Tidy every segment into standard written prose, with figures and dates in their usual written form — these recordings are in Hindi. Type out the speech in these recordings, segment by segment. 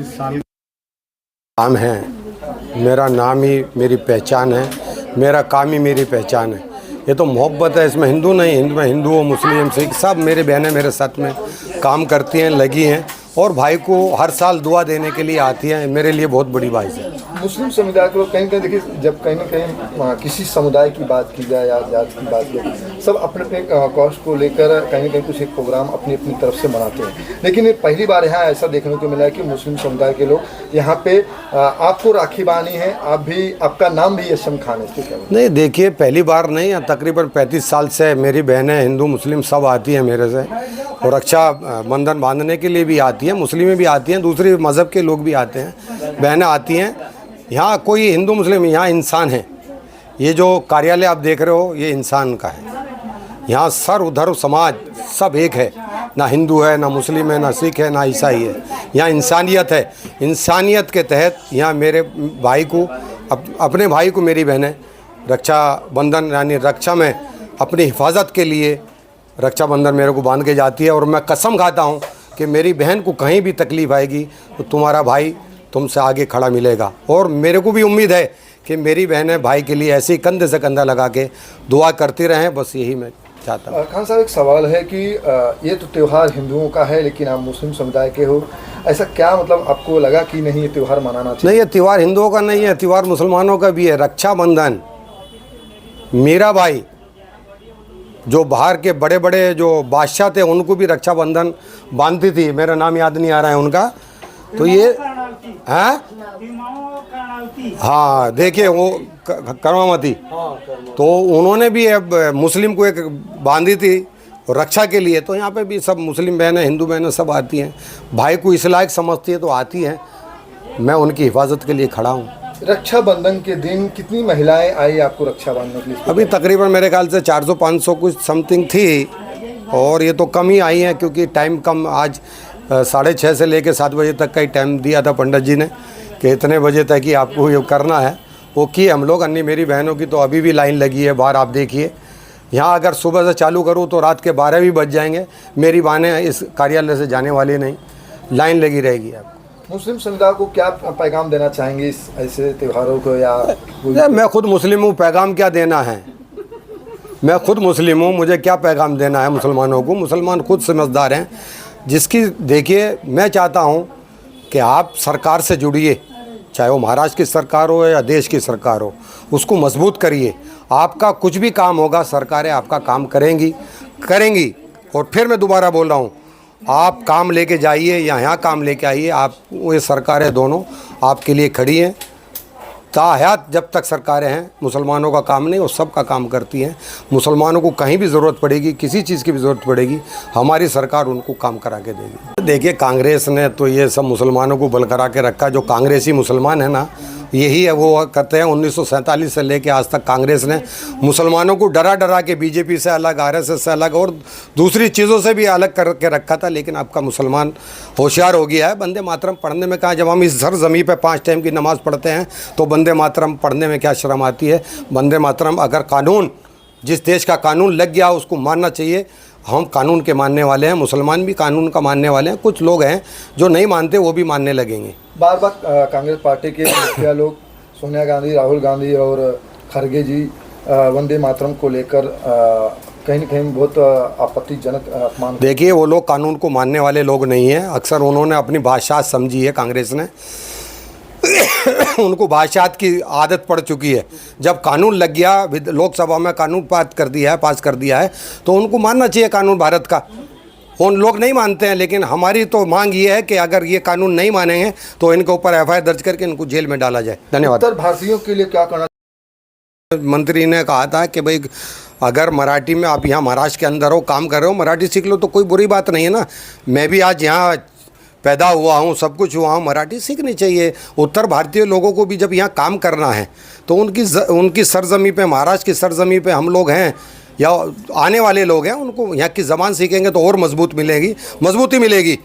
35 साल नाम है, मेरा नाम ही मेरी पहचान है, मेरा काम ही मेरी पहचान है। ये तो मोहब्बत है, इसमें हिंदू नहीं, हिंदू में हिंदू हो, मुस्लिम, सिख सब मेरे बहनें मेरे साथ में काम करती हैं, लगी हैं और भाई को हर साल दुआ देने के लिए आती हैं। मेरे लिए बहुत बड़ी बात है। मुस्लिम समुदाय को कहीं कहीं देखिए, जब कहीं ना कहीं किसी समुदाय की बात की जाए या जात की बात की जाए, सब अपने अपने कॉस्ट को लेकर कहीं ना कहीं कुछ एक प्रोग्राम अपनी अपनी तरफ से मनाते हैं। लेकिन ये पहली बार यहाँ ऐसा देखने को मिला है कि मुस्लिम समुदाय के लोग यहाँ पे आपको राखी बानी है, आप भी, आपका नाम भी यशम खान है। नहीं देखिए, पहली बार नहीं, तकरीबन 35 साल से मेरी बहनें हिंदू मुस्लिम सब आती हैं मेरे से और रक्षा बंधन बांधने के लिए भी आती हैं, मुस्लिम भी आती हैं, दूसरे मज़हब के लोग भी आते हैं, बहनें आती हैं। यहाँ कोई हिंदू मुस्लिम, यहाँ इंसान है। ये जो कार्यालय आप देख रहे हो ये इंसान का है। यहाँ सर्व धर्म समाज सब एक है, ना हिंदू है, ना मुस्लिम है, ना सिख है, ना ईसाई है। यहाँ इंसानियत है। इंसानियत के तहत यहाँ मेरे भाई को, अपने भाई को मेरी बहनें रक्षा बंधन यानी रक्षा में अपनी हिफाजत के लिए रक्षाबंधन मेरे को बांध के जाती है। और मैं कसम खाता हूँ कि मेरी बहन को कहीं भी तकलीफ़ आएगी तो तुम्हारा भाई तुमसे आगे खड़ा मिलेगा। और मेरे को भी उम्मीद है कि मेरी बहनें भाई के लिए ऐसे ही कंधे से कंधा लगा के दुआ करती रहें, बस यही मैं चाहता हूँ। खान साहब, एक सवाल है कि ये तो त्यौहार हिंदुओं का है लेकिन आप मुस्लिम समुदाय के हो, ऐसा क्या मतलब आपको लगा कि नहीं ये त्यौहार मनाना चाहिए? नहीं, ये त्यौहार हिंदुओं का नहीं है, त्यौहार मुसलमानों का भी है। रक्षाबंधन, मेरा भाई जो बाहर के बड़े बड़े जो बादशाह थे उनको भी रक्षाबंधन बांधती थी, मेरा नाम याद नहीं आ रहा है उनका, तो ये हैं, हाँ देखिए वो करमामती, तो उन्होंने भी मुस्लिम को एक बांधी थी रक्षा के लिए। तो यहाँ पे भी सब मुस्लिम बहनें हिंदू बहनें सब आती हैं, भाई को इस लायक समझती है तो आती हैं। मैं उनकी हिफाजत के लिए खड़ा हूँ। रक्षाबंधन के दिन कितनी महिलाएं आई आपको रक्षा बांधने के लिए? अभी तकरीबन मेरे ख्याल से 400-500 कुछ समथिंग थी, और ये तो कम ही आई हैं क्योंकि टाइम कम, आज 6:30 से लेकर 7 बजे तक का ही टाइम दिया था पंडित जी ने कि इतने बजे तक ही आपको ये करना है। वो किए हम लोग। अन्य मेरी बहनों की तो अभी भी लाइन लगी है बाहर, आप देखिए। यहाँ अगर सुबह से चालू करूँ तो रात के 12 भी बज जाएंगे। मेरी बहनें इस कार्यालय से जाने वाली नहीं, लाइन लगी रहेगी। आपको मुस्लिम समुदाय को क्या पैगाम देना चाहेंगे इस ऐसे त्योहारों को? या मैं खुद मुस्लिम हूँ, पैगाम क्या देना है? मैं खुद मुस्लिम हूँ, मुझे क्या पैगाम देना है मुसलमानों को? मुसलमान खुद समझदार हैं। जिसकी देखिए, मैं चाहता हूँ कि आप सरकार से जुड़िए, चाहे वो महाराष्ट्र की सरकार हो या देश की सरकार हो, उसको मजबूत करिए। आपका कुछ भी काम होगा, सरकारें आपका काम करेंगी। और फिर मैं दोबारा बोल रहा हूँ, आप काम लेके जाइए या यहाँ काम लेके आइए, आप ये सरकारें दोनों आपके लिए खड़ी हैं। ताहयात जब तक सरकारें हैं, मुसलमानों का काम नहीं, वो सब का काम करती हैं। मुसलमानों को कहीं भी ज़रूरत पड़ेगी, किसी चीज़ की भी ज़रूरत पड़ेगी, हमारी सरकार उनको काम करा के देगी। देखिए, कांग्रेस ने तो ये सब मुसलमानों को बल करा के रखा। जो कांग्रेसी मुसलमान है ना, यही है, वो करते हैं। 1947 से लेकर आज तक कांग्रेस ने मुसलमानों को डरा के बीजेपी से अलग, आरएसएस से अलग और दूसरी चीज़ों से भी अलग करके रखा था। लेकिन आपका मुसलमान होशियार हो गया है। वंदे मातरम पढ़ने में कहाँ, जब हम इस सरज़मीं पे 5 टाइम की नमाज़ पढ़ते हैं तो वंदे मातरम पढ़ने में क्या शर्म आती है? वंदे मातरम, अगर कानून, जिस देश का कानून लग गया उसको मानना चाहिए। हम कानून के मानने वाले हैं, मुसलमान भी कानून का मानने वाले हैं। कुछ लोग हैं जो नहीं मानते, वो भी मानने लगेंगे। बार बार कांग्रेस पार्टी के मुखिया लोग सोनिया गांधी, राहुल गांधी और खड़गे जी वंदे मातरम को लेकर कहीं न कहीं बहुत आपत्तिजनक अपमान। देखिए, वो लोग कानून को मानने वाले लोग नहीं हैं। अक्सर उन्होंने अपनी बादशाह समझी है कांग्रेस ने। उनको बादशाह की आदत पड़ चुकी है। जब कानून लग गया, लोकसभा में कानून पास कर दिया है तो उनको मानना चाहिए कानून भारत का। उन लोग नहीं मानते हैं, लेकिन हमारी तो मांग ये है कि अगर ये कानून नहीं मानेंगे तो इनके ऊपर एफआईआर दर्ज करके इनको जेल में डाला जाए। धन्यवाद। उत्तर भारतीयों के लिए क्या करना? मंत्री ने कहा था कि भाई अगर मराठी में आप यहाँ महाराष्ट्र के अंदर हो, काम कर रहे हो, मराठी सीख लो तो कोई बुरी बात नहीं है ना। मैं भी आज यहाँ पैदा हुआ हूँ, सब कुछ हुआ हूँ, मराठी सीखनी चाहिए। उत्तर भारतीय लोगों को भी जब यहाँ काम करना है तो उनकी सरजमी पे, महाराष्ट्र की सरजमी पे हम लोग हैं या आने वाले लोग हैं, उनको यहाँ की ज़बान सीखेंगे तो और मजबूती मिलेगी,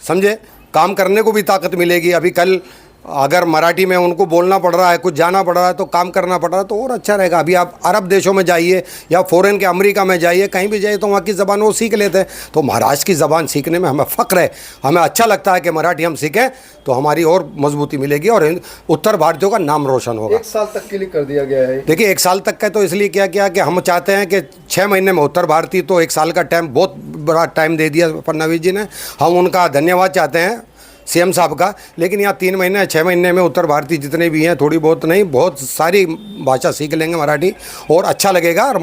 समझे? काम करने को भी ताकत मिलेगी। अभी कल अगर मराठी में उनको बोलना पड़ रहा है, कुछ जाना पड़ रहा है, तो काम करना पड़ रहा है, तो और अच्छा रहेगा। अभी आप अरब देशों में जाइए या फ़ॉरेन के अमेरिका में जाइए, कहीं भी जाइए तो वहाँ की ज़बान वो सीख लेते हैं। तो महाराष्ट्र की ज़बान सीखने में हमें फ़ख्र है, हमें अच्छा लगता है कि मराठी हम सीखें, तो हमारी और मजबूती मिलेगी और उत्तर भारतीयों का नाम रोशन होगा। 1 साल तक के लिए कर दिया गया है। देखिए 1 साल तक का तो इसलिए क्या किया कि हम चाहते हैं कि 6 महीने में उत्तर भारतीय, तो 1 साल का टाइम बहुत बड़ा टाइम दे दिया फडणवीस जी ने, हम उनका धन्यवाद चाहते हैं सीएम साहब का। लेकिन यहाँ 3 महीने 6 महीने में उत्तर भारतीय जितने भी हैं, थोड़ी बहुत नहीं, बहुत सारी भाषा सीख लेंगे मराठी और अच्छा लगेगा और